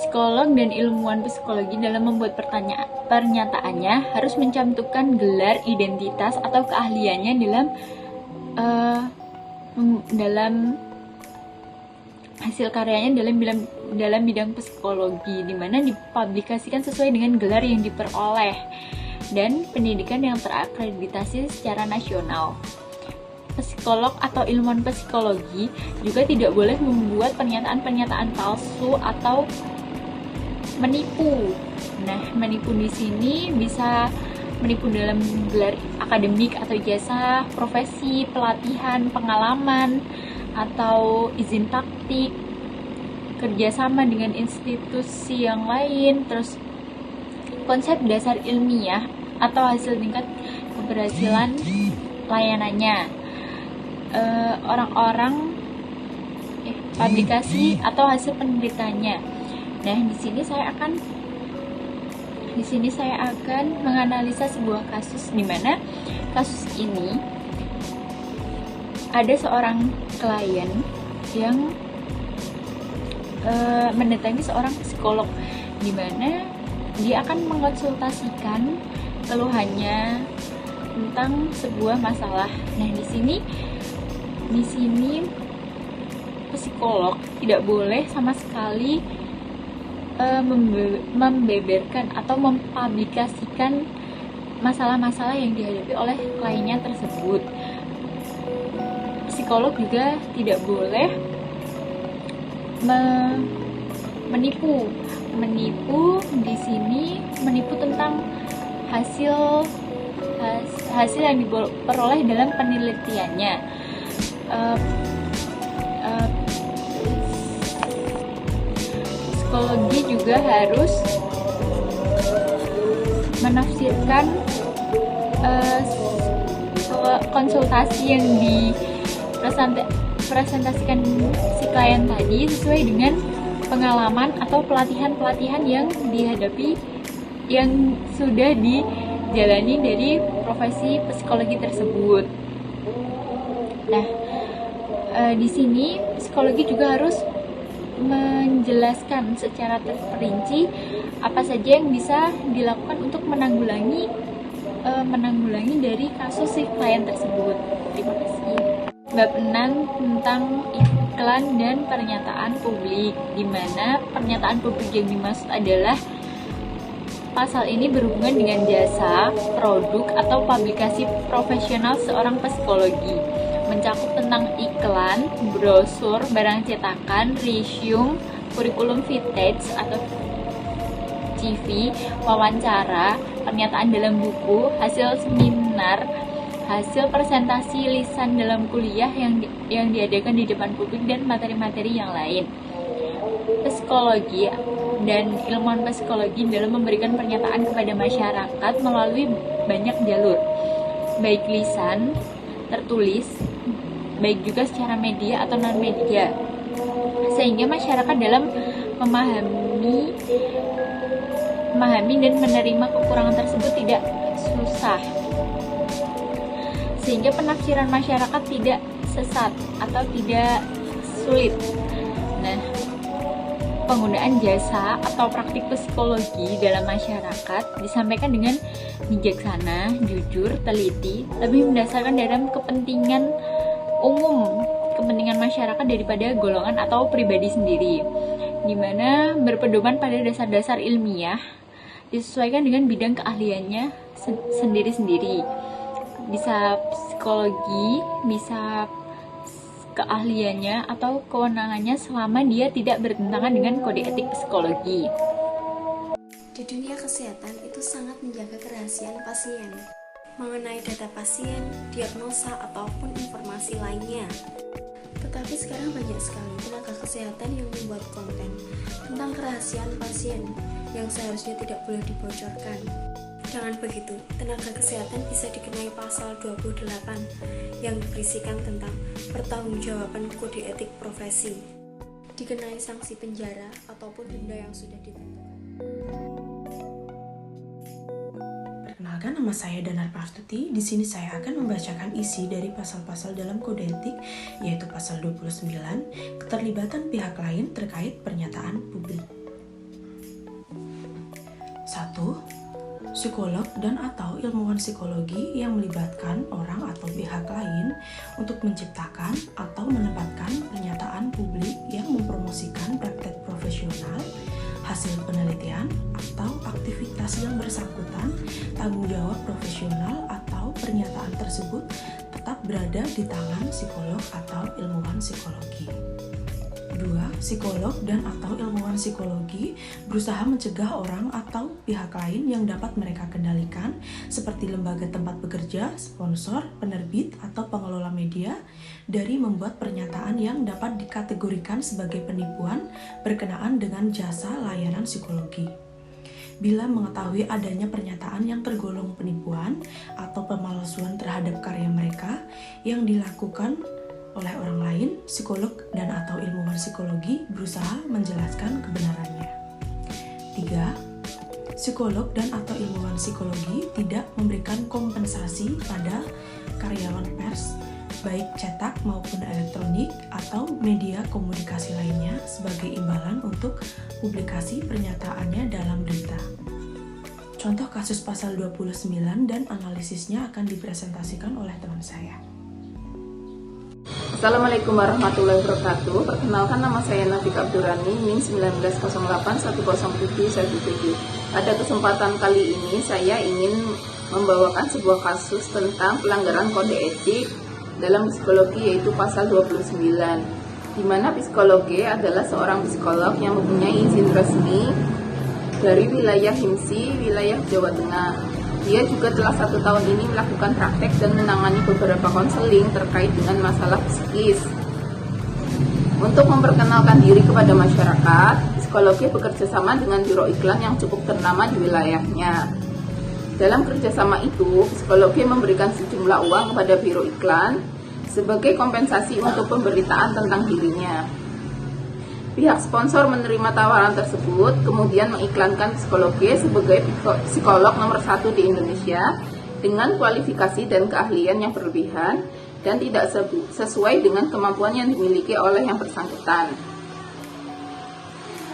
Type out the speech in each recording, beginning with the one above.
Psikolog dan ilmuwan psikologi dalam membuat pernyataannya harus mencantumkan gelar, identitas, atau keahliannya dalam hasil karyanya dalam bidang psikologi, di mana dipublikasikan sesuai dengan gelar yang diperoleh dan pendidikan yang terakreditasi secara nasional. Psikolog atau ilmuwan psikologi juga tidak boleh membuat pernyataan-pernyataan palsu atau menipu. Nah, menipu di sini bisa menipu dalam gelar akademik atau ijazah, profesi, pelatihan, pengalaman, atau izin praktik, kerjasama dengan institusi yang lain, terus konsep dasar ilmiah atau hasil tingkat keberhasilan layanannya, publikasi atau hasil penelitiannya. Nah, di sini saya akan menganalisa sebuah kasus, di mana kasus ini ada seorang klien yang mendatangi seorang psikolog, di mana dia akan mengonsultasikan keluhannya tentang sebuah masalah. Nah, di sini psikolog tidak boleh sama sekali membeberkan atau mempublikasikan masalah-masalah yang dihadapi oleh kliennya tersebut. Psikolog juga tidak boleh menipu di sini, menipu tentang hasil yang diperoleh dalam penelitiannya. Psikologi juga harus menafsirkan konsultasi yang dipresentasikan si klien tadi sesuai dengan pengalaman atau pelatihan-pelatihan yang dihadapi, yang sudah dijalani dari profesi psikologi tersebut. Nah, di sini psikologi juga harus menjelaskan secara terperinci apa saja yang bisa dilakukan untuk menanggulangi dari kasus si klien tersebut. Terima kasih. Bab 6 tentang iklan dan pernyataan publik, di mana pernyataan publik yang dimaksud adalah pasal ini berhubungan dengan jasa, produk, atau publikasi profesional seorang psikologi, mencakup tentang iklan, brosur, barang cetakan, resume, kurikulum vitae atau CV, wawancara, pernyataan dalam buku, hasil seminar, hasil presentasi lisan dalam kuliah yang diadakan di depan publik, dan materi-materi yang lain. Psikologi dan ilmuwan psikologi dalam memberikan pernyataan kepada masyarakat melalui banyak jalur, baik lisan, tertulis, baik juga secara media atau non-media, sehingga masyarakat dalam memahami dan menerima kekurangan tersebut tidak susah, sehingga penafsiran masyarakat tidak sesat atau tidak sulit. Nah, penggunaan jasa atau praktik psikologi dalam masyarakat disampaikan dengan bijaksana, jujur, teliti, lebih mendasarkan dalam kepentingan umum, kepentingan masyarakat daripada golongan atau pribadi sendiri, di mana berpedoman pada dasar-dasar ilmiah, disesuaikan dengan bidang keahliannya sendiri-sendiri. Bisa psikologi, bisa keahliannya atau kewenangannya selama dia tidak bertentangan dengan kode etik psikologi. Di dunia kesehatan itu sangat menjaga kerahasiaan pasien mengenai data pasien, diagnosa, ataupun informasi lainnya. Tetapi sekarang banyak sekali tenaga kesehatan yang membuat konten tentang kerahasiaan pasien yang seharusnya tidak boleh dibocorkan. Dengan begitu, tenaga kesehatan bisa dikenai pasal 28 yang berisikan tentang pertanggungjawaban kode etik profesi, dikenai sanksi penjara ataupun denda yang sudah ditentukan. Perkenalkan, nama saya Danar Partuti. Di sini saya akan membacakan isi dari pasal-pasal dalam kode etik, yaitu pasal 29, keterlibatan pihak lain terkait pernyataan publik. Psikolog dan atau ilmuwan psikologi yang melibatkan orang atau pihak lain untuk menciptakan atau menempatkan pernyataan publik yang mempromosikan praktek profesional, hasil penelitian, atau aktivitas yang bersangkutan, tanggung jawab profesional atau pernyataan tersebut tetap berada di tangan psikolog atau ilmuwan psikologi. 2. Psikolog dan atau ilmuwan psikologi berusaha mencegah orang atau pihak lain yang dapat mereka kendalikan seperti lembaga tempat bekerja, sponsor, penerbit, atau pengelola media dari membuat pernyataan yang dapat dikategorikan sebagai penipuan berkenaan dengan jasa layanan psikologi. Bila mengetahui adanya pernyataan yang tergolong penipuan atau pemalsuan terhadap karya mereka yang dilakukan oleh orang lain, psikolog dan atau ilmuwan psikologi berusaha menjelaskan kebenarannya. 3. Psikolog dan atau ilmuwan psikologi tidak memberikan kompensasi pada karyawan pers, baik cetak maupun elektronik atau media komunikasi lainnya sebagai imbalan untuk publikasi pernyataannya dalam berita. Contoh kasus pasal 29 dan analisisnya akan dipresentasikan oleh teman saya. Assalamualaikum warahmatullahi wabarakatuh. Perkenalkan, nama saya Nafika Abdurrani, NIM 1908107177. Pada kesempatan kali ini saya ingin membawakan sebuah kasus tentang pelanggaran kode etik dalam psikologi, yaitu pasal 29, di mana psikologi adalah seorang psikolog yang mempunyai izin resmi dari wilayah HIMSI, wilayah Jawa Tengah. Dia juga telah 1 tahun ini melakukan praktek dan menangani beberapa konseling terkait dengan masalah psikis. Untuk memperkenalkan diri kepada masyarakat, psikologi bekerja sama dengan biro iklan yang cukup ternama di wilayahnya. Dalam kerjasama itu, psikologi memberikan sejumlah uang kepada biro iklan sebagai kompensasi untuk pemberitaan tentang dirinya. Pihak sponsor menerima tawaran tersebut, kemudian mengiklankan psikologi sebagai psikolog nomor 1 di Indonesia dengan kualifikasi dan keahlian yang berlebihan dan tidak sesuai dengan kemampuan yang dimiliki oleh yang bersangkutan.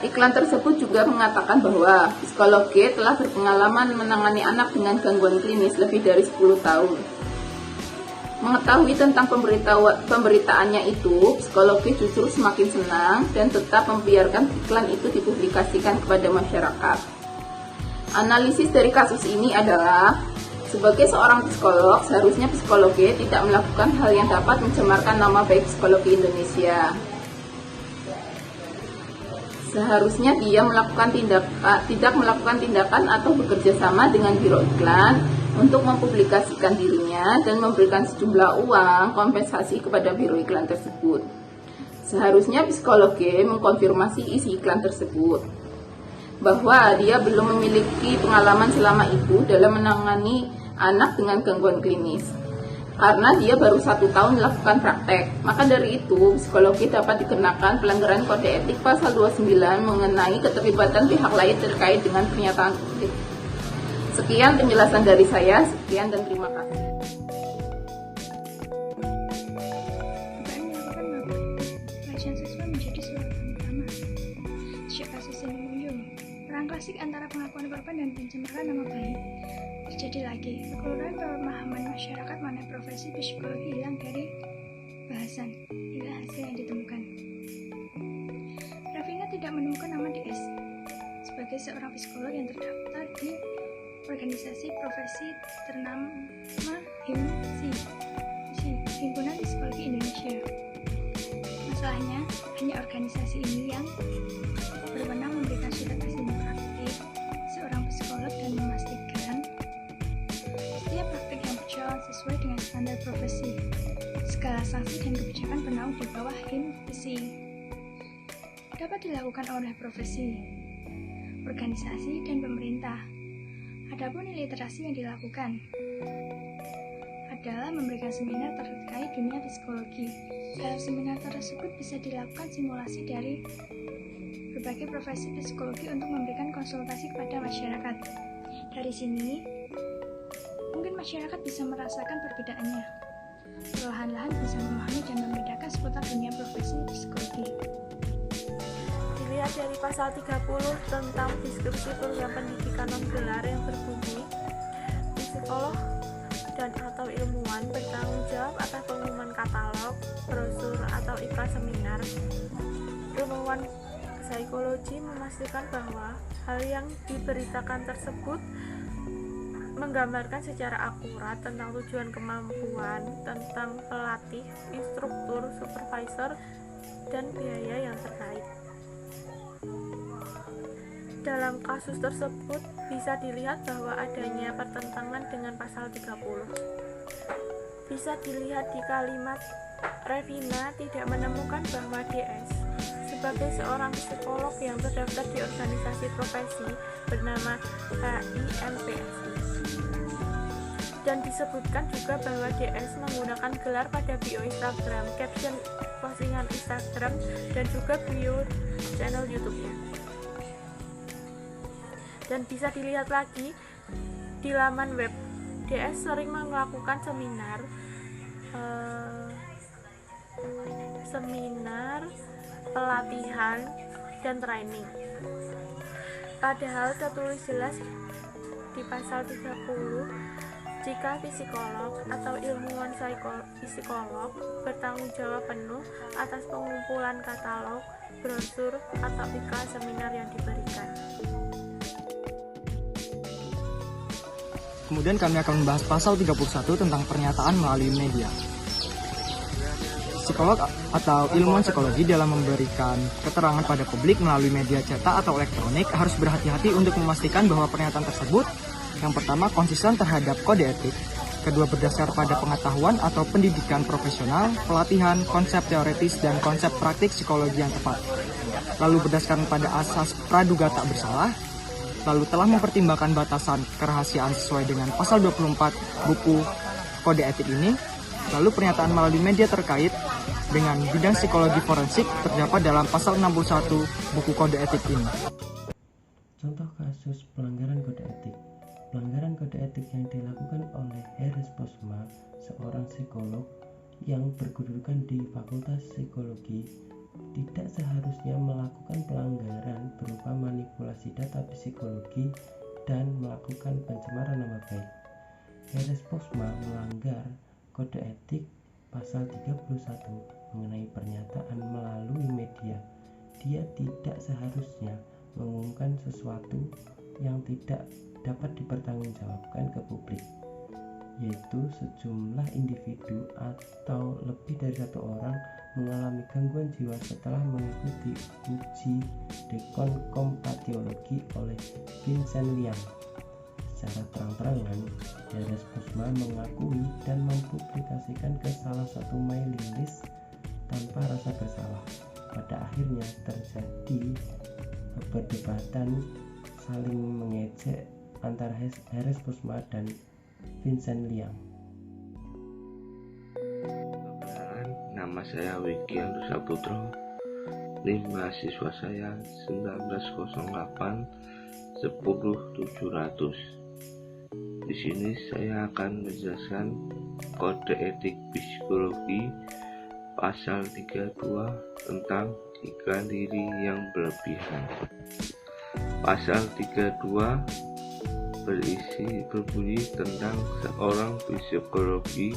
Iklan tersebut juga mengatakan bahwa psikologi telah berpengalaman menangani anak dengan gangguan klinis lebih dari 10 tahun. Mengetahui tentang pemberitaannya itu, psikologi justru semakin senang dan tetap membiarkan iklan itu dipublikasikan kepada masyarakat. Analisis dari kasus ini adalah, sebagai seorang psikolog, seharusnya psikologi tidak melakukan hal yang dapat mencemarkan nama baik psikologi Indonesia. Seharusnya dia tidak melakukan tindakan atau bekerja sama dengan biro iklan untuk mempublikasikan dirinya dan memberikan sejumlah uang kompensasi kepada biro iklan tersebut. Seharusnya psikologi mengkonfirmasi isi iklan tersebut, bahwa dia belum memiliki pengalaman selama itu dalam menangani anak dengan gangguan klinis, karena dia baru 1 tahun melakukan praktek. Maka dari itu, psikologi dapat dikenakan pelanggaran kode etik pasal 29 mengenai keterlibatan pihak lain terkait dengan pernyataan publik. Sekian penjelasan dari saya, sekian dan terima kasih. Pelecehan seksual menjadi sorotan utama. Sejak kasus ini muncul, perang klasik antara pengakuan korban dan pencemaran nama baik terjadi lagi. Kekeluaran pemahaman masyarakat mengenai profesi psikologi hilang dari bahasan hingga hasil yang ditemukan. Rafina tidak menemukan nama DS sebagai seorang psikolog yang terdaftar di organisasi profesi ternama HIMSI, Himpunan Psikologi Indonesia. Masalahnya, hanya organisasi ini yang berwenang memberikan surat izin praktik seorang psikolog dan memastikan setiap praktik yang berjalan sesuai dengan standar profesi. Segala sanksi dan kebijakan bernaung di bawah HIMSI dapat dilakukan oleh profesi, organisasi, dan pemerintah. Adapun literasi yang dilakukan adalah memberikan seminar terkait dunia psikologi. Dalam seminar tersebut bisa dilakukan simulasi dari berbagai profesi psikologi untuk memberikan konsultasi kepada masyarakat. Dari sini, mungkin masyarakat bisa merasakan perbedaannya. Perlahan-lahan bisa memahami dan membedakan seputar dunia profesi psikologi. Dilihat dari pasal 30 tentang deskripsi program pendidikan non-gelar yang berbunyi, psikolog dan atau ilmuwan bertanggung jawab atas pengumuman katalog, brosur atau iklan seminar. Ilmuwan psikologi memastikan bahwa hal yang diberitakan tersebut menggambarkan secara akurat tentang tujuan kemampuan, tentang pelatih, instruktur, supervisor, dan biaya yang terkait. Dalam kasus tersebut bisa dilihat bahwa adanya pertentangan dengan pasal 30. Bisa dilihat di kalimat Revina tidak menemukan bahwa DS sebagai seorang psikolog yang terdaftar di organisasi profesi bernama HIMPSI. Dan disebutkan juga bahwa DS menggunakan gelar pada bio Instagram, caption postingan Instagram, dan juga bio channel YouTube-nya. Dan bisa dilihat lagi di laman web, DS sering melakukan seminar pelatihan dan training. Padahal tertulis jelas di pasal 30, jika psikolog atau ilmuwan psikolog bertanggung jawab penuh atas pengumpulan katalog, brosur, atau iklan seminar yang diberikan. Kemudian kami akan membahas pasal 31 tentang pernyataan melalui media. Psikolog atau ilmuwan psikologi dalam memberikan keterangan pada publik melalui media cetak atau elektronik harus berhati-hati untuk memastikan bahwa pernyataan tersebut yang pertama konsisten terhadap kode etik, kedua berdasar pada pengetahuan atau pendidikan profesional, pelatihan, konsep teoritis, dan konsep praktik psikologi yang tepat, lalu berdasarkan pada asas praduga tak bersalah, lalu telah mempertimbangkan batasan kerahasiaan sesuai dengan pasal 24 buku kode etik ini, lalu pernyataan melalui media terkait dengan bidang psikologi forensik terdapat dalam pasal 61 buku kode etik ini. Contoh kasus pelanggaran kode etik. Pelanggaran kode etik yang dilakukan oleh Heres Posma, seorang psikolog yang berkedudukan di Fakultas Psikologi, tidak seharusnya melakukan pelanggaran berupa manipulasi data psikologi dan melakukan pencemaran nama baik. Heres Posma melanggar kode etik pasal 31 mengenai pernyataan melalui media. Dia tidak seharusnya mengumumkan sesuatu yang tidak dapat dipertanggungjawabkan ke publik, yaitu sejumlah individu atau lebih dari satu orang mengalami gangguan jiwa setelah mengikuti uji dekonkompatiologi oleh Vincent Liang. Secara terang-terangan, Heres Posma mengakui dan mempublikasikan ke salah satu mailing list tanpa rasa bersalah. Pada akhirnya terjadi perdebatan saling mengejek antara Heres Posma dan Vincent Liang. Nama saya Wiki Andus Saputro, NIM mahasiswa saya 1908 10700. Di sini saya akan menjelaskan kode etik psikologi pasal 32 tentang iklan diri yang berlebihan. Pasal 32 berbunyi tentang seorang psikologi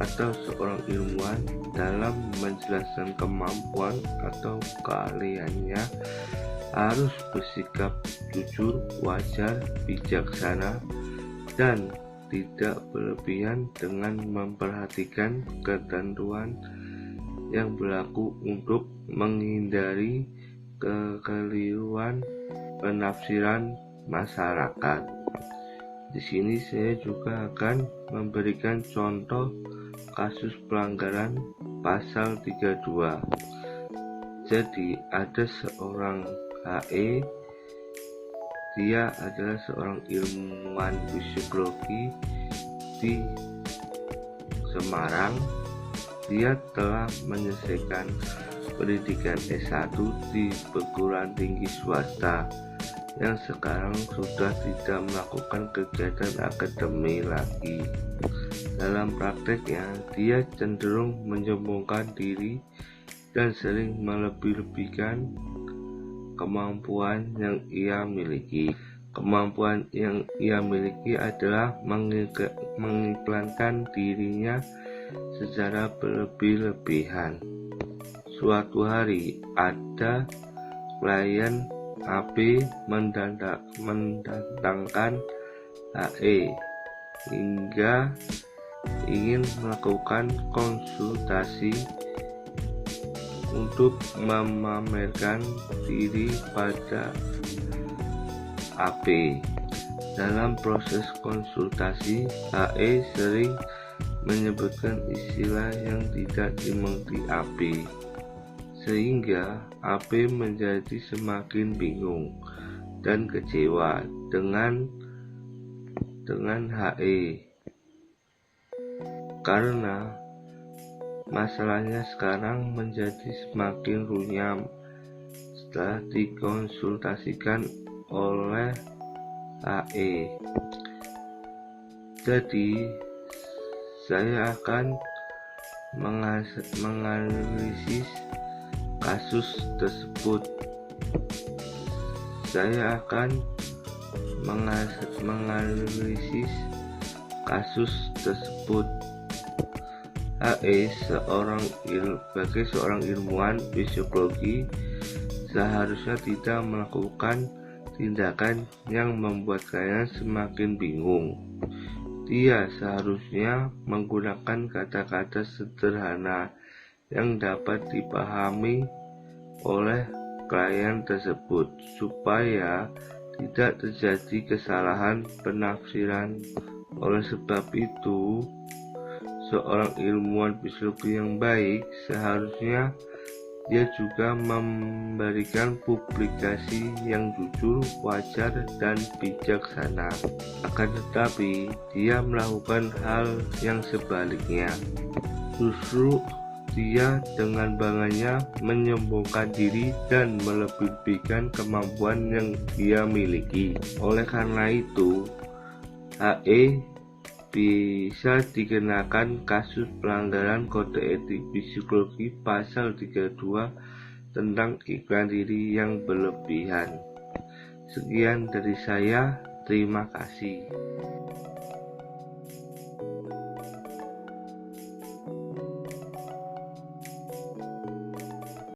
atau seorang ilmuwan dalam menjelaskan kemampuan atau keahliannya harus bersikap jujur, wajar, bijaksana, dan tidak berlebihan dengan memperhatikan ketentuan yang berlaku untuk menghindari kekeliruan penafsiran masyarakat. Di sini saya juga akan memberikan contoh kasus pelanggaran pasal 32. Jadi ada seorang HE, dia adalah seorang ilmuwan psikologi di Semarang. Dia telah menyelesaikan pendidikan S1 di perguruan tinggi swasta yang sekarang sudah tidak melakukan kegiatan akademi lagi. Dalam prakteknya, dia cenderung menyombongkan diri dan sering melebih-lebihkan kemampuan yang ia miliki. Kemampuan yang ia miliki adalah mengiklankan dirinya secara berlebih-lebihan. Suatu hari ada klien AB mendatangkan HE hingga ingin melakukan konsultasi untuk memamerkan diri pada AB. Dalam proses konsultasi, HE sering menyebutkan istilah yang tidak dimengerti AB, sehingga AB menjadi semakin bingung dan kecewa dengan HE karena masalahnya sekarang menjadi semakin runyam setelah dikonsultasikan oleh HE. Jadi saya akan menganalisis kasus tersebut. Saya akan menganalisis kasus tersebut. HE sebagai seorang ilmuwan psikologi seharusnya tidak melakukan tindakan yang membuat kalian semakin bingung. Dia seharusnya menggunakan kata-kata sederhana yang dapat dipahami oleh klien tersebut supaya tidak terjadi kesalahan penafsiran. Oleh sebab itu, seorang ilmuwan psikologi yang baik seharusnya dia juga memberikan publikasi yang jujur, wajar, dan bijaksana. Akan tetapi, dia melakukan hal yang sebaliknya. Justru dia dengan bangganya menyombongkan diri dan melebih-lebihkan kemampuan yang dia miliki. Oleh karena itu, HE bisa dikenakan kasus pelanggaran kode etik psikologi pasal 32 tentang iklan diri yang berlebihan. Sekian dari saya, terima kasih.